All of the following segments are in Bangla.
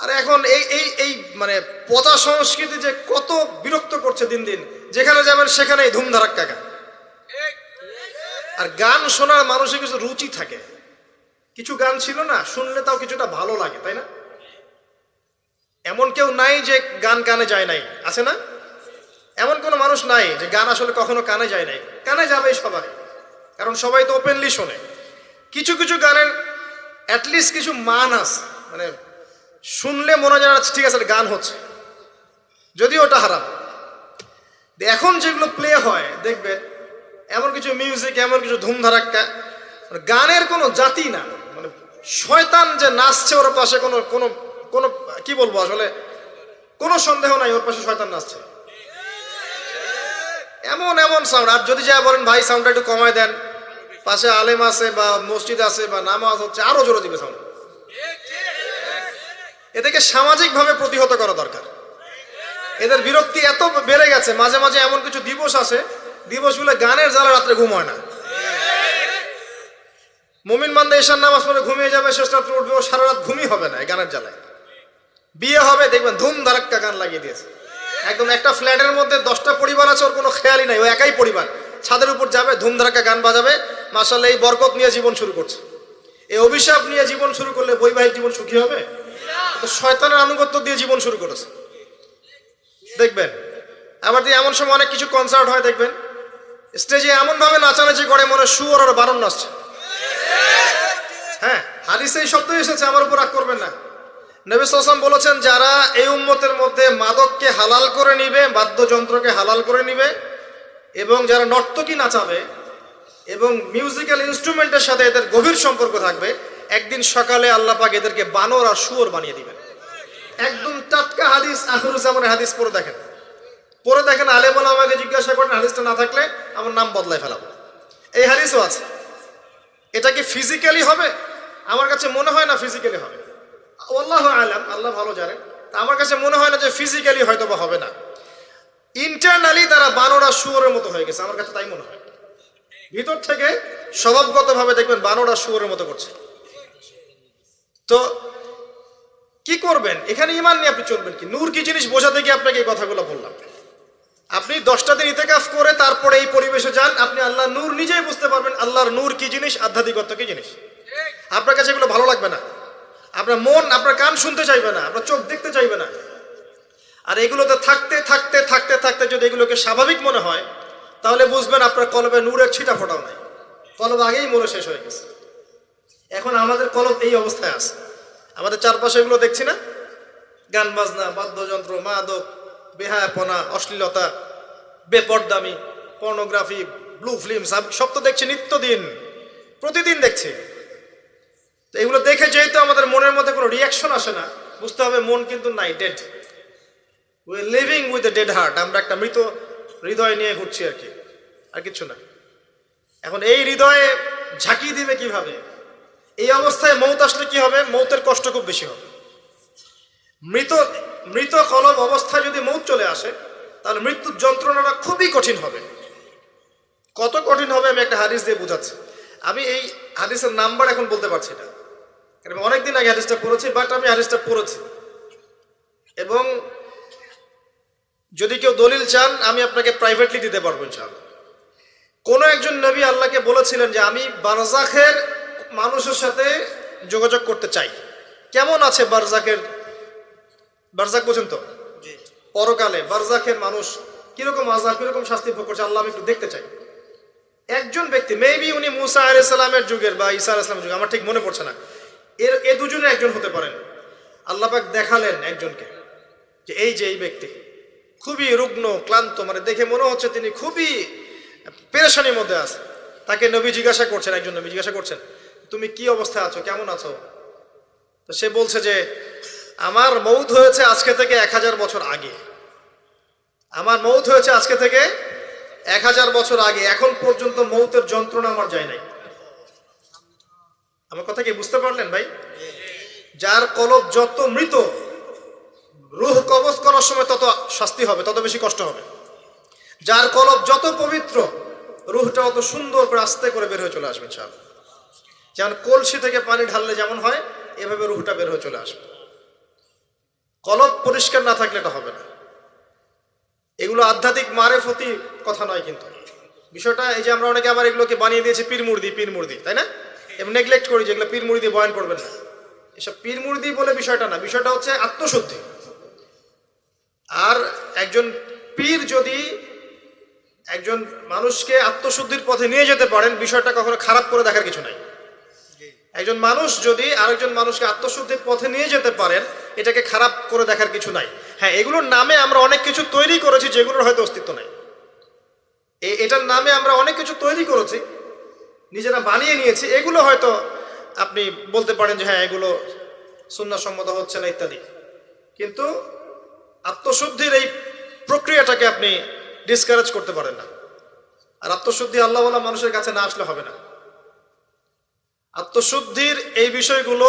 আর এখন এই এই এই মানে পচা সংস্কৃতি যে কত বিরক্ত করছে দিন দিন, যেখানে যাবেন সেখানেই ধুমধারাক্কা গান। আর গান শোনার মানুষের কিছু রুচি থাকে, কিছু গান ছিল না শুনলে তাও কিছুটা ভালো লাগে, তাই না? এমন কেউ নাই যে গান কানে যায় নাই, আছে না? এমন কোনো মানুষ নাই যে গান আসলে কখনো কানে যায় নাই। কানে যাবেই সবাই, কারণ সবাই তো ওপেনলি শোনে। কিছু কিছু গানের অ্যাটলিস্ট কিছু মান আছে, মানে শুনলে মনে হয় ঠিক আছে গান হচ্ছে, যদিও ওটা হারাম। এখন যেগুলো প্লে হয় দেখবেন এমন কিছু মিউজিক, এমন কিছু ধুমধারাক্কা, গানের কোনো জাতি না, মানে শয়তান যে নাচছে ওর পাশে কোনো কোনো কোনো কি বলবো, আসলে কোনো সন্দেহ নাই ওর পাশে শয়তান নাচছে। এমন এমন সাউন্ড, আর যদি যা বলেন ভাই সাউন্ডটা একটু কমায় দেন, পাশে আলেম আছে বা মসজিদ আছে বা নামাজ হচ্ছে, আরো জোরে দিবে সাউন্ড। এদেরকে সামাজিকভাবে প্রতিহত করা দরকার। এদের বিরক্তি এত বেড়ে গেছে, মাঝে মাঝে এমন কিছু দিবস আছে, দিবসগুলো গানের জ্বালা রাত্রে ঘুম হয় না। মুমিন বান্দা এশার নামাজ পড়ে ঘুমিয়ে যাবে, শেষ রাত্রে উঠবে, ও সারা রাত ঘুমই হবে না এই গানের জ্বালায়। বিয়ে হবে দেখবেন ধুম ধারাক্কা গান লাগিয়ে দিয়েছে। একদম একটা ফ্ল্যাটের মধ্যে 10টা পরিবার আছে, ওর কোনো খেয়ালই নাই, ও একাই পরিবার, ছাদের উপর যাবে ধুম ধারাক্কা গান বাজাবে, মাশাআল্লাহ এই বরকত নিয়ে জীবন শুরু করছে। এই অভিশাপ নিয়ে জীবন শুরু করলে বৈবাহিক জীবন সুখী হবে? তো শয়তানের আনুগত্য দিয়ে জীবন শুরু করেছে দেখবেন। আবার এমন সময় অনেক কিছু কনসার্ট হয় দেখবেন, স্টেজে এমন ভাবে নাচানাচি করে মনে শুয়োর আর বারণ নাচছে। হ্যাঁ, হাদিসে এই শব্দ এসেছে, আমার উপর রাগ করবেন না। নবী সাল্লাল্লাহু আলাইহি ওয়াসাল্লাম বলেছেন, যারা এই উম্মতের মধ্যে মাদককে হালাল করে নিবে, বাদ্যযন্ত্রকে হালাল করে নিবে, এবং যারা নর্তকী নাচাবে এবং মিউজিক্যাল ইনস্ট্রুমেন্টের সাথে এদের গভীর সম্পর্ক থাকবে, একদিন সকালে আল্লাহ পাক এদেরকে বানর আর শুয়োর বানিয়ে দিবেন। একদম টাটকা হাদিস, আখিরুজ্জামানের হাদিস। পড়ে দেখেন, আলেম ওলামাকে জিজ্ঞাসা করেন, হাদিসটা না থাকলে আমার নাম বদলায় ফেলাবো। এই হাদিসও আছে। এটা কি ফিজিক্যালি হবে? আমার কাছে মনে হয় না ফিজিক্যালি হবে, আল্লাহু আলাম, আল্লাহ ভালো জানেন। তা আমার কাছে মনে হয় না যে ফিজিক্যালি হয়তো বা হবে না, ইন্টারনালি তারা বানর আর শুয়োরের মতো হয়ে গেছে, আমার কাছে তাই মনে হয়। ভিতর থেকে স্বভাবগতভাবে দেখবেন বানর আর শুয়োরের মতো করছে। তো কি করবেন? এখানে ঈমান নিয়ে আপনি চলবেন কি? নূর কি জিনিস বোঝাতে গিয়ে আপনাকে এই কথাগুলো বললাম। আপনি 10টা দিন ইতিকাফ করে তারপরে এই পরিবেশে যান, আপনি আল্লাহর নূর নিজেই বুঝতে পারবেন, আল্লাহর নূর কি জিনিস, আধ্যাত্মিকত্ব কি জিনিস। আপনার কাছে এগুলো ভালো লাগবে না, আপনার মন, আপনার কান শুনতে চাইবে না, আপনার চোখ দেখতে চাইবে না। আর এগুলোতে থাকতে থাকতে থাকতে থাকতে যদি এগুলোকে স্বাভাবিক মনে হয়, তাহলে বুঝবেন আপনার কলবে নূরের ছিটা ফোটাও নাই, কলব আগেই মরে শেষ হয়ে গেছে। এখন আমাদের কলব এই অবস্থায় আছে, আমাদের চারপাশে এগুলো দেখছি না, গান বাজনা, বাদ্যযন্ত্র, মাদক, বেহায়াপনা, অশ্লীলতা, বেপরদামি, পর্নোগ্রাফি, ব্লু ফিল্ম, সব তো দেখছি নিত্যদিন, প্রতিদিন দেখছি। তো এগুলো দেখে যেহেতু আমাদের মনের মধ্যে কোনো রিয়াকশন আসে না, বুঝতে হবে মন কিন্তু নাই, dead. We are living with a dead heart. আমরা একটা মৃত হৃদয় নিয়ে ঘুরছি আর কি, আর কিছু না। এখন এই হৃদয়ে ঝাঁকি দিবে কিভাবে? এই অবস্থায় মৌত আসলে কি হবে? মৌতের কষ্ট খুব বেশি হবে। মৃত কলব অবস্থায় যদি মৌত চলে আসে, তাহলে মৃত্যুর যন্ত্রণাটা খুবই কঠিন হবে। কত কঠিন হবে আমি একটা হাদিস দিয়ে বোঝাচ্ছি। আমি এই হাদিসের নাম্বার এখন বলতে পারছি না, কারণ অনেকদিন আগে হাদিসটা পড়েছি, বাট আমি হাদিসটা পড়েছি। এবং যদি কেউ দলিল চান আমি আপনাকে প্রাইভেটলি দিতে পারবো ইনশাআল্লাহ। কোন একজন নবী আল্লাহকে বলেছিলেন যে আমি বারজাখের মানুষের সাথে যোগাযোগ করতে চাই। কেমন আছে বারজাখের, বারজাখ বোঝেন তো, পরকালে বারজাখের মানুষ কিরকম আযাব, কিরকম শাস্তি ভোগ করছে, আল্লাহ আমি একটু দেখতে চাই। একজন ব্যক্তি, মেবি উনি মুসা আলাইহিস সালামের যুগের বা ঈসা আলাইহিস সালামের যুগের, আমার ঠিক মনে পড়ছে না, এ দুজনে একজন হতে পারেন। আল্লাহ পাক দেখালেন একজনকে যে এই ব্যক্তি খুবই রুগ্ন, ক্লান্ত, মানে দেখে মনে হচ্ছে তিনি খুবই পেরেশানির মধ্যে আছে। তাকে নবী জিজ্ঞাসা করছেন, একজন নবী জিজ্ঞাসা করছেন, তুমি কি অবস্থায় আছো, কেমন আছো? তো সে বলছে যে আমার মৌত হয়েছে আজকে থেকে 1000 বছর আগে, আমার মৌত হয়েছে আজকে থেকে 1000 বছর আগে, এখন পর্যন্ত মৌতের যন্ত্রণা আমার যায় নাই। আমার কথা কি বুঝতে পারলেন ভাই? যার কলব যত মৃত, রূহ কবজ করার সময় তত শাস্তি হবে, তত বেশি কষ্ট হবে। যার কলব যত পবিত্র, রূহটা অত সুন্দর করে আস্তে করে বের হয়ে চলে আসবে ইনশাআল্লাহ। যেমন কলসি থেকে পানি ঢাললে যেমন হয়, এভাবে রূহটা বের হয়ে চলে আসবে। কলব পরিষ্কার না থাকলে এটা হবে না। এগুলো আধ্যাত্মিক মারেফতি কথা নয়, কিন্তু বিষয়টা এই যে আমরা অনেকে আবার এগুলোকে বানিয়ে দিয়েছি পীর মুর্দি, তাই না? এবং নেগলেক্ট করি যেগুলো পীর মুর্দি বয়ান করবেন না, এসব পীর মুর্দি বলে বিষয়টা না। বিষয়টা হচ্ছে আত্মশুদ্ধি। আর একজন পীর যদি একজন মানুষকে আত্মশুদ্ধির পথে নিয়ে যেতে পারেন, বিষয়টা কখনো খারাপ করে দেখার কিছু নাই। একজন মানুষ যদি আরেকজন মানুষকে আত্মশুদ্ধির পথে নিয়ে যেতে পারেন, এটাকে খারাপ করে দেখার কিছু নাই। হ্যাঁ, এগুলোর নামে আমরা অনেক কিছু তৈরি করেছি যেগুলোর হয়তো অস্তিত্ব নাই। এটার নামে আমরা অনেক কিছু তৈরি করেছি, নিজেরা বানিয়ে নিয়েছি। এগুলো হয়তো আপনি বলতে পারেন যে হ্যাঁ এগুলো সুন্নাহসম্মত হচ্ছে না ইত্যাদি, কিন্তু আত্মশুদ্ধির এই প্রক্রিয়াটাকে আপনি ডিসকারেজ করতে পারেন না। আর আত্মশুদ্ধি আল্লাহওয়ালা মানুষের কাছে না আসলে হবে না। আত্মশুদ্ধির এই বিষয়গুলো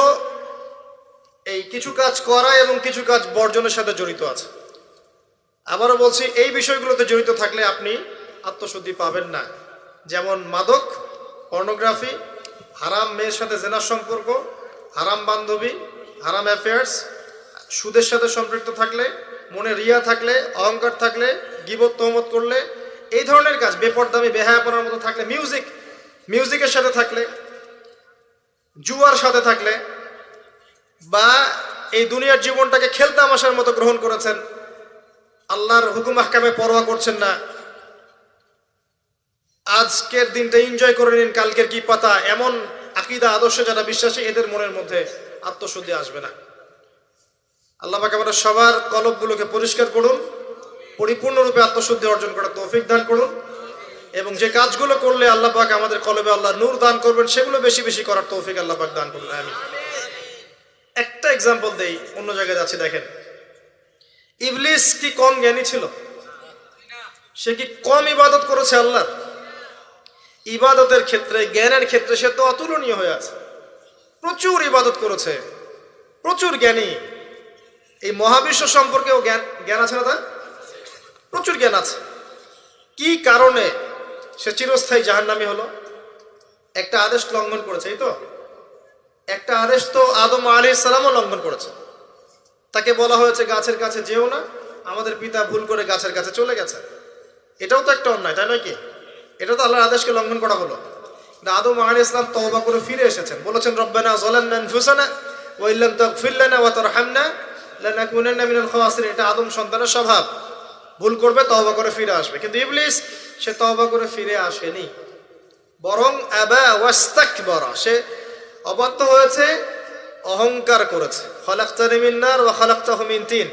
এই কিছু কাজ করা এবং কিছু কাজ বর্জনের সাথে জড়িত আছে। আবারও বলছি, এই বিষয়গুলোতে জড়িত থাকলে আপনি আত্মশুদ্ধি পাবেন না। যেমন মাদক, পর্নোগ্রাফি, হারাম মেয়ের সাথে জেনার সম্পর্ক, হারাম বান্ধবী, হারাম অ্যাফেয়ার্স, সুদের সাথে সম্পৃক্ত থাকলে, মনে রিয়া থাকলে, অহংকার থাকলে, গীবত তহমত করলে, এই ধরনের কাজ, বেপরদামি বেহায়াপনার মতো থাকলে, মিউজিকের সাথে থাকলে, জুয়ার সাথে থাকলে, বা এই দুনিয়ার জীবনটাকে খেলতামাশার মতো গ্রহণ করেছেন, আল্লাহর হুকুম আহকামে পরোয়া করছেন না, আজকের দিনটা এনজয় করে নিন, কালকের কি পাতা, এমন আকীদা আদর্শে যারা বিশ্বাসী, এদের মনের মধ্যে আত্মশুদ্ধি আসবে না। আল্লাহ পাক আমাদের সবার কলবগুলোকে পরিষ্কার করুন, পরিপূর্ণরূপে আত্মশুদ্ধি অর্জন করার তৌফিক দান করুন, এবং যে কাজগুলো করলে আল্লাহ পাক আমাদের কলবে আল্লাহ নূর দান করবেন, সেগুলো বেশি বেশি করার তৌফিক আল্লাহ পাক দান করুন। আমিন। একটা এক্সাম্পল দেই, অন্য জায়গায় যাচ্ছি। দেখেন, ইবলিস কি কম জ্ঞানী ছিল? সে কি কম ইবাদত করেছে আল্লাহর? ইবাদতের ক্ষেত্রে, জ্ঞানের ক্ষেত্রে সে তো অতুলনীয় হয়ে আছে। প্রচুর ইবাদত করেছে, প্রচুর জ্ঞানী। এই মহাবিশ্ব সম্পর্কেও জ্ঞান আছে না? তার প্রচুর জ্ঞান আছে। কি কারণে সে চিরস্থায়ী জাহান্নামী হলো? একটা আদেশ লঙ্ঘন করেছে। এই তো একটা আদেশ তো আদম আলাইহিস সালামও লঙ্ঘন করেছে। তাকে বলা হয়েছে গাছের কাছে যেও না, আমাদের পিতা ভুল করে গাছের কাছে চলে গেছে। এটাও তো একটা অন্যায়, তাই নয় কি? এটা তো আল্লাহর আদেশকে লঙ্ঘন করা হলো। আদম আলাইহিস সালাম তওবা করে ফিরে এসেছেন, বলেছেন রব্বানা যালামনা আনফুসানা ওয়া ইল্লাম তাগফির লানা ওয়া তারহামনা লানাকুনান্না মিনাল খাসিরিন। এটা আদম সন্তানের স্বভাব, ভুল করবে, তওবা করে ফিরে আসবে। কিন্তু ইবলিস, সে তওবা করে ফিরে আসেনি, বরং আবা ওয়াস্তাকবারা, সে অবাধ্য হয়েছে, অহংকার করেছে। খালাকতানি মিন নার ওয়া খালাকতাহু মিন তিন।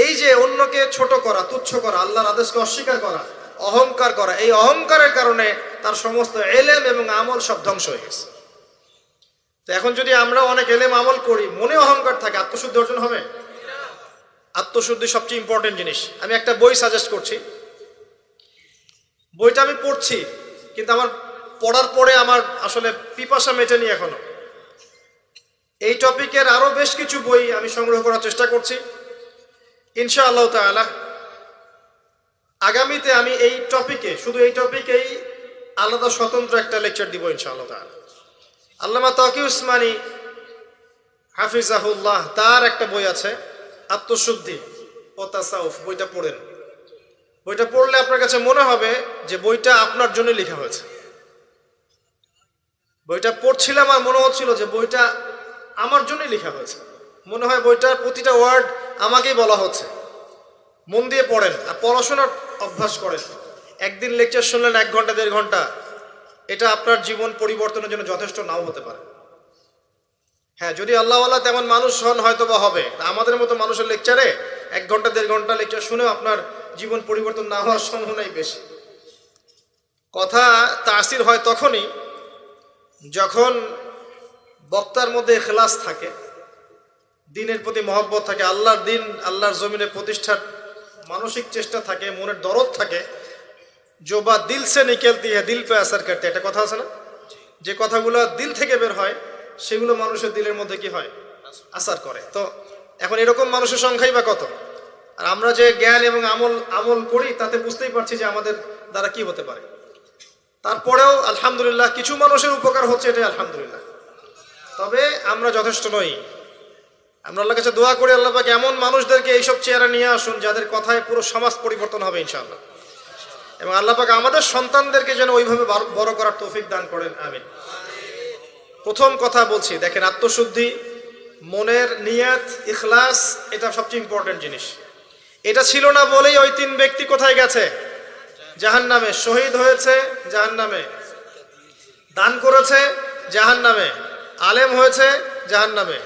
এই যে অন্যকে ছোট করা, তুচ্ছ করা, আল্লাহর আদেশকে অস্বীকার করা, অহংকার করা, এই অহংকারের কারণে তার সমস্ত এলেম এবং আমল সব ধ্বংস হয়ে গেছে। তো এখন যদি আমরা অনেক এলেম আমল করি, মনে অহংকার থাকে, আত্মশুদ্ধি অর্জন হবে? আত্মশুদ্ধি সবচেয়ে ইম্পর্টেন্ট জিনিস। আমি একটা বই সাজেস্ট করছি, বইটা আমি পড়ছি, কিন্তু আমার পড়ার পরে আমার আসলে পিপাসা মেটেনি এখনো। এই টপিকের আরো বেশ কিছু বই আমি সংগ্রহ করার চেষ্টা করছি ইনশাআল্লাহ তাআলা। আগামীতে আমি এই টপিকে, শুধু এই টপিকেই আলাদা স্বতন্ত্র একটা লেকচার দিব ইনশাআল্লাহ তাআলা। আল্লামা তাকি উসমানী হাফিজাহুল্লাহ, তার একটা বই আছে আত্মশুদ্ধি ও তাসাউফ। বইটা পড়েন। বইটা পড়লে আপনার কাছে মনে হবে যে বইটা আপনার জন্য লেখা হয়েছে। বইটা পড়ছিলাম আর মনে হচ্ছিল যে বইটা আমার জন্যই লেখা হয়েছে। মনে হয় বইটার প্রতিটা ওয়ার্ড আমাকেই বলা হচ্ছে। মন দিয়ে পড়েন আর পড়াশোনার অভ্যাস করেন। একদিন লেকচার শুনলেন 1 ঘন্টা 1.5 ঘন্টা, এটা আপনার জীবন পরিবর্তনের জন্য যথেষ্ট নাও হতে পারে। হ্যাঁ, যদি আল্লাহওয়ালা তেমন মানুষ হন হয়তো বা হবে। আমাদের মতো মানুষের লেকচারে 1 ঘন্টা 1.5 ঘন্টা লেকচার শুনেও আপনার জীবন পরিবর্তন না হওয়ার সম্ভাবনাই বেশি। কথা তাসির হয় তখনই যখন বক্তার মধ্যে ইখলাস থাকে, দিনের প্রতি মহব্বত থাকে, আল্লাহর দিন, আল্লাহর জমিনে প্রতিষ্ঠার মানসিক চেষ্টা থাকে, মনের দরদ থাকে। जो बात दिल से निकलती है दिल पे असर करते है, এটা কথা আছে না? যে কথাগুলো দিল থেকে বের হয় সেগুলো মানুষের দিলের মধ্যে কি হয়? আসার করে। তো এখন এরকম মানুষের সংখ্যাই বা কত? আর আমরা যে জ্ঞান এবং আমল করি তাতে বুঝতেই পারছি যে আমাদের দ্বারা কি হতে পারে। তারপরেও আলহামদুলিল্লাহ কিছু মানুষের উপকার হচ্ছে, এটাই আলহামদুলিল্লাহ। তবে আমরা যথেষ্ট নই। আমরা আল্লাহর কাছে দোয়া করি, আল্লাহ পাক এমন মানুষদেরকে এইসব চেয়ারে নিয়ে আসুন যাদের কথায় পুরো সমাজ পরিবর্তন হবে ইনশাআল্লাহ, এবং আল্লাহ পাক আমাদের সন্তানদেরকে যেন ওইভাবে বড় করার তৌফিক দান করেন, আমিন। প্রথম কথা বলছি, দেখেন, আত্মশুদ্ধি, মনের নিয়াত, ইখলাস, এটা সবচেয়ে ইম্পর্টেন্ট জিনিস। এটা ছিল না বলেই ওই 3 ব্যক্তি কোথায় গেছে? জাহান্নামে। শহীদ হয়েছে জাহান্নামে, দান করেছে জাহান্নামে, আলেম হয়েছে জাহান্নামে।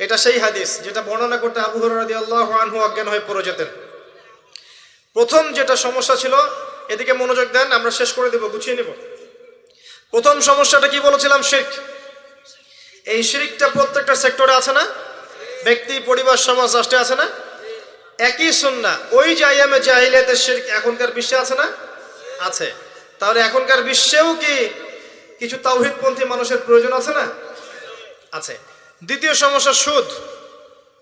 এটা সেই হাদিস যেটা বর্ণনা করতে আবু হুরায়রা রাদিয়াল্লাহু আনহু অজ্ঞান হয়ে পড়ে যেতেন। প্রথম যেটা সমস্যা ছিল, এদিকে মনোযোগ দেন, আমরা শেষ করে দেব, গুছিয়ে নেব। প্রথম সমস্যাটা কি বলেছিলাম? শিরক। এই শিরকটা প্রত্যেকটা সেক্টরে আছে না? ব্যক্তি, পরিবার, সমাজ, রাষ্ট্রে আছে না? একই সুন্নাহ। ওই যে আইয়ামে জাহিলিয়াতের শিরক এখনকার বিশ্বে আছে না? আছে। তাহলে এখনকার বিশ্বেও কি কিছু তাওহীদপন্থী মানুষের প্রয়োজন আছে না? আছে। দ্বিতীয় সমস্যা সুদ।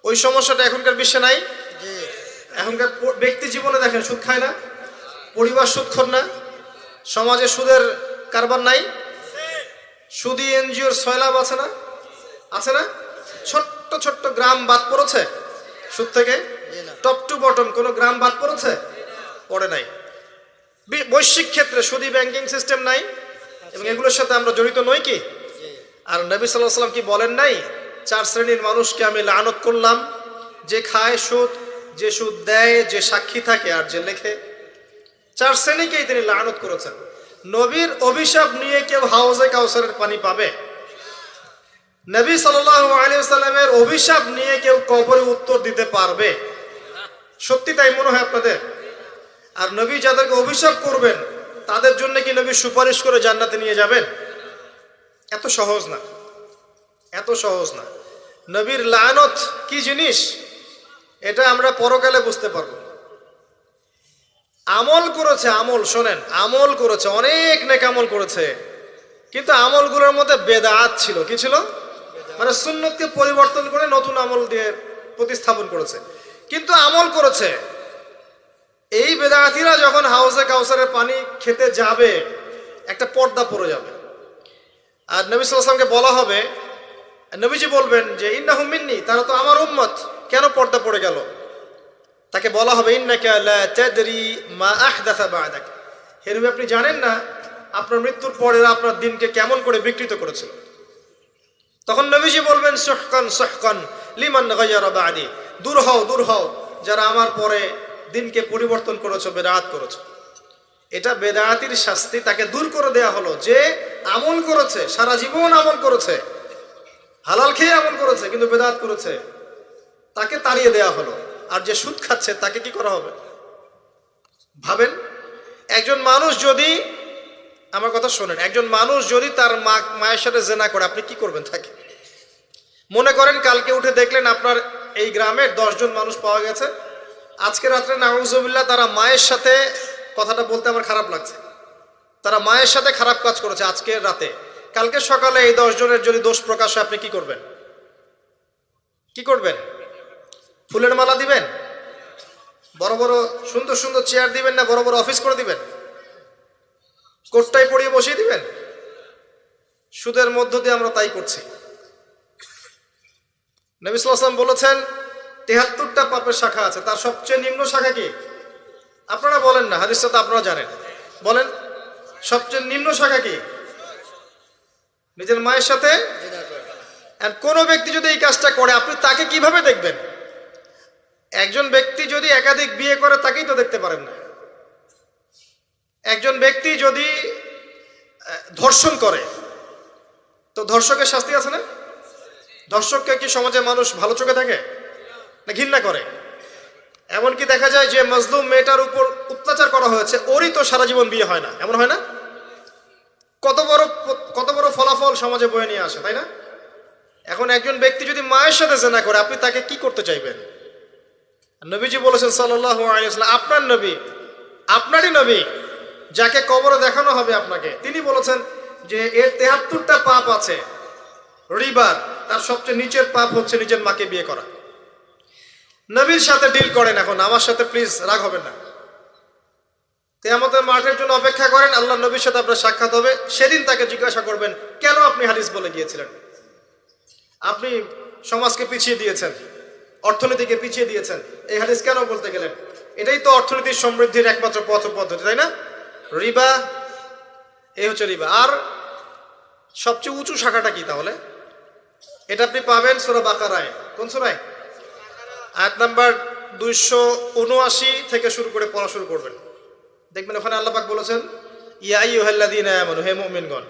ওই সমস্যাটা এখনকার বিশ্বে নাই? এখনকার ব্যক্তি জীবনে দেখেন সুদ খায় না, পরিবার সুদখোর না, সমাজে সুদের কারবার নাই, সুদী এনজিওর সয়লাভ আছে না? আছে না? ছোট্ট ছোট্ট গ্রাম বাদ পড়েছে সুদ থেকে? টপ টু বটম কোন গ্রাম বাদ পড়েছে? পড়ে নাই। বৈশ্বিক ক্ষেত্রে সুদী ব্যাংকিং সিস্টেম নাই, এবং এগুলোর সাথে আমরা জড়িত নই কি? আর নবী সাল্লাল্লাহু আলাইহি ওয়াসাল্লাম কি বলেন নাই, 4 শ্রেণীর মানুষকে আমি লানত করলাম, যে খায় সুদ, যে সুদ দেয়, যে সাক্ষী থাকে, আর যে লেখে। 4 শ্রেণীকেই তিনি লানত করেছেন। নবীর অভিশাপ নিয়ে কেউ হাউজে কাউসারের পানি পাবে? নবী সাল্লাল্লাহু আলাইহি ওয়াসাল্লামের অভিশাপ নিয়ে কেউ কবরে উত্তর দিতে পারবে? সত্যি তাই মনে হয় আপনাদের? আর নবী যাদেরকে অভিশাপ করবেন তাদের জন্য কি নবী সুপারিশ করে জান্নাতে নিয়ে যাবেন? এত সহজ না, এত সহজ না। নবীর লানত কি জিনিস এটা আমরা পরকালে বুঝতে পারবো। আমল করেছে, আমল, শোনেন, আমল করেছে, অনেক নেক আমল করেছে, কিন্তু আমলগুলোর মধ্যে বেদাত ছিল। কি ছিল? মানে সুন্নতকে পরিবর্তন করে নতুন আমল দিয়ে প্রতিস্থাপন করেছে, কিন্তু আমল করেছে। এই বেদাতিরা যখন হাউজে কাউসারের পানি খেতে যাবে, একটা পর্দা পড়ে যাবে, আর নবী সাল্লাল্লাহু আলাইহি ওয়াসাল্লামকে বলা হবে, নবীজি বলবেন যে ইন্নাহুম মিন্নি, তারা তো আমার উম্মত, কেন পর্দা পড়ে গেল? তাকে বলা হবে ইন্নাকা লা তাদরি মা আহদাসা বা'দাক, হে নবী, আপনি জানেন না আপনার মৃত্যুর পরে আপনার দিনকে কেমন করে বিকৃত করেছিল। তখন নবীজি বলবেন সুহকান সুহকান লিমান গায়্যারা বা'দি, দূর হও, দূর হও, যারা আমার পরে দিনকে পরিবর্তন করেছো, বেদাত করেছো। এটা বেদাতির শাস্তি, তাকে দূর করে দেয়া হলো। যে আমল করেছে, সারা জীবন আমল করেছে, হালাল খেয়ে আমল করেছে, কিন্তু বেদাত করেছে, তাকে তাড়িয়ে দেয়া হলো। আর যে সুদ খাচ্ছে তাকে কি করা হবে? ভাবেন, একজন মানুষ যদি, আমার কথা শোনেন, একজন মানুষ যদি তার মায়ের সাথে জেনা করে, আপনি কি করবেন তাকে? মনে করেন কালকে উঠে দেখলেন আপনার এই গ্রামের 10 জন মানুষ পাওয়া গেছে, আজকে রাত্রে নাউজুবিল্লাহ তারা মায়ের সাথে, কথাটা বলতে আমার খারাপ লাগছে, তারা মায়ের সাথে খারাপ কাজ করেছে আজকে রাতে। কালকে সকালে এই 10 জনের যদি দোষ প্রকাশ হয়, আপনি কি করবেন? কি করবেন? ফুলের মালা দিবেন? বড় বড় সুন্দর সুন্দর চেয়ার দিবেন, না বড় বড় অফিস করে দিবেন? কোটটাই পরিয়ে বসিয়ে দিবেন? সুদের মধ্য দিয়ে আমরা তাই করছি। নবী সাল্লাল্লাহু আলাইহি ওয়াসাল্লাম বলেছেন 73টা পাপের শাখা আছে, তার সবচেয়ে নিম্ন শাখা কি? আপনারা বলেন না, হাদিসটা তো আপনারা জানেন, বলেন সবচেয়ে নিম্ন শাখা কি? নিজের মায়ের সাথে। কোন ব্যক্তি যদি এই কাজটা করে, আপনি তাকে কিভাবে দেখবেন? একজন ব্যক্তি যদি একাধিক বিয়ে করে, তাকেই তো দেখতে পারেন না। একজন ব্যক্তি যদি ধর্ষণ করে, তো ধর্ষকের শাস্তি আছে না? ধর্ষককে কি সমাজে মানুষ ভালো চোখে থাকে না ঘৃণা করে? এমনকি দেখা যায় যে মজলুম মেয়েটার উপর অত্যাচার করা হয়েছে, ওরই তো সারা জীবন বিয়ে হয় না, এমন হয় না? কত বড় ফলাফল সমাজে বয়ে নিয়ে আসে, তাই না? এখন একজন ব্যক্তি যদি মায়ের সাথে জেনা করে, আপনি তাকে কি করতে চাইবেন? নবীজি বলেছেন সাল্লাল্লাহু আলাইহি ওয়াসাল্লাম, আপনার নবী, আপনারই নবী, যাকে কবরে দেখানো হবে আপনাকে, তিনি বলেছেন যে এর 73টা পাপ আছে। রিবার, তার সবচেয়ে নিচের পাপ হচ্ছে নিজের মাকে বিয়ে করা। নবীর সাথে ডিল করেন, এখন আমার সাথে প্লিজ রাগ হবেন না। কিয়ামতের মাঠের জন্য অপেক্ষা করেন, আল্লাহ নবীর সাথে আপনার সাক্ষাৎ হবে, সেদিন তাকে জিজ্ঞাসা করবেন কেন আপনি হাদিস বলে গিয়েছিলেন। আপনি সমাজকে পিছিয়ে দিয়েছেন, অর্থনীতিকে পিছিয়ে দিয়েছেন। এই হাদিস কেন বলতে গেলেন? এটাই তো অর্থনীতির সমৃদ্ধির একমাত্র পথ পদ্ধতি, তাই না? রিবা, এই হচ্ছে রিবা। আর সবচেয়ে উঁচু শাখাটা কি তাহলে? এটা আপনি পাবেন সূরা বাকারায়। কোন সূরায়? আয়াত নাম্বার 279 থেকে শুরু করে পড়া শুরু করবেন, দেখবেন ওখানে আল্লাহ পাক বলেছেন, ইয়া আইয়ুহাল্লাযীনা আমানু, হে মুমিনগণ,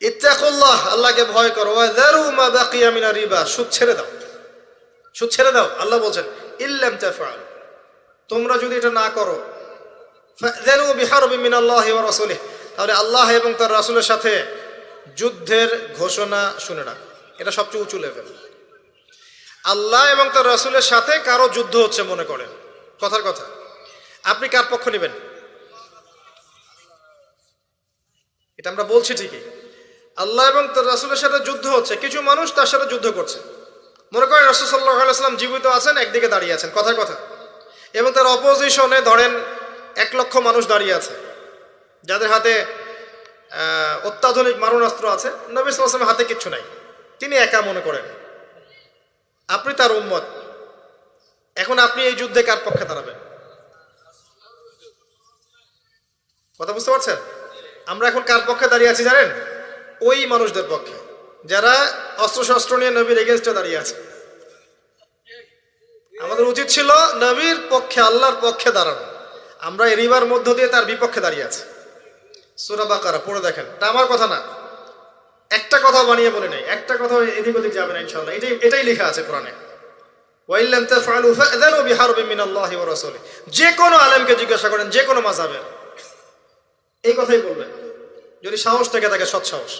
ইত্তাকুল্লাহ, আল্লাহকে ভয় করো, ওয়া যারু মা বাকিয়া মিনার রিবা, সুদ ছেড়ে দাও, সুদ ছেড়ে দাও। আল্লাহ বলছেন ইল্লাম তাফআল, তোমরা যদি এটা না করো, ফাযানু বিহারবিন মিনাল্লাহি ওয়া রাসূলিহি, তাহলে আল্লাহ এবং তার রাসূলের সাথে যুদ্ধের ঘোষণা শুনে রাখো। এটা সবচেয়ে উঁচু লেভেল। আল্লাহ এবং তার রাসূলের সাথে কারো যুদ্ধ হচ্ছে মনে করেন, কথার কথা, আপনি কার পক্ষ নেবেন? এটা আমরা বলছি ঠিকই, আল্লাহ এবং তার রাসূলের সাথে যুদ্ধ হচ্ছে, কিছু মানুষ তার সাথে যুদ্ধ করছে। মনে করেন রাসূল সাল্লাল্লাহু আলাইহি ওয়াসাল্লাম জীবিত আছেন, একদিকে দাঁড়িয়ে আছেন, কথার কথা, এবং তার অপোজিশনে ধরেন 1 লক্ষ মানুষ দাঁড়িয়ে আছে, যাদের হাতে অত্যাধুনিক মারণাস্ত্র আছে। নবী সাল্লাল্লাহু আলাইহি ওয়াসাল্লামের হাতে কিচ্ছু নাই, তিনি একা মনে করেন, আপনি তার উম্মত। এখন আপনি এই যুদ্ধে কার পক্ষে দাঁড়াবেন? কথা বুঝতে পারছেন? আমরা এখন কার পক্ষে দাঁড়িয়ে আছি জানেন? ওই মানুষদের পক্ষে যারা অস্ত্রশস্ত্র নিয়ে নবীর এগেইনস্টে দাঁড়িয়ে আছে। আমাদের উচিত ছিল নবীর পক্ষে, আল্লাহর পক্ষে দাঁড়ানো। আমরা এই রিবার মধ্য দিয়ে তার বিপক্ষে দাঁড়িয়ে আছি। সূরা বাকারা পড়ে দেখেন, এটা আমার কথা না, একটা কথা বানিয়ে বলে নাই, একটা কথা এদিক ওদিক যাবে না ইনশাআল্লাহ। এটাই লেখা আছে কোরআনে, ওয়া ইল্লাম তাফআলু ফাযানু বিহারবিন মিনাল্লাহি ওয়া রাসূলিহি। যে কোনো আলেমকে জিজ্ঞাসা করেন, যে কোনো মাযহাবের, এই কথাই বলবেন, যদি সাহস থেকে থাকে, সৎ সাহস।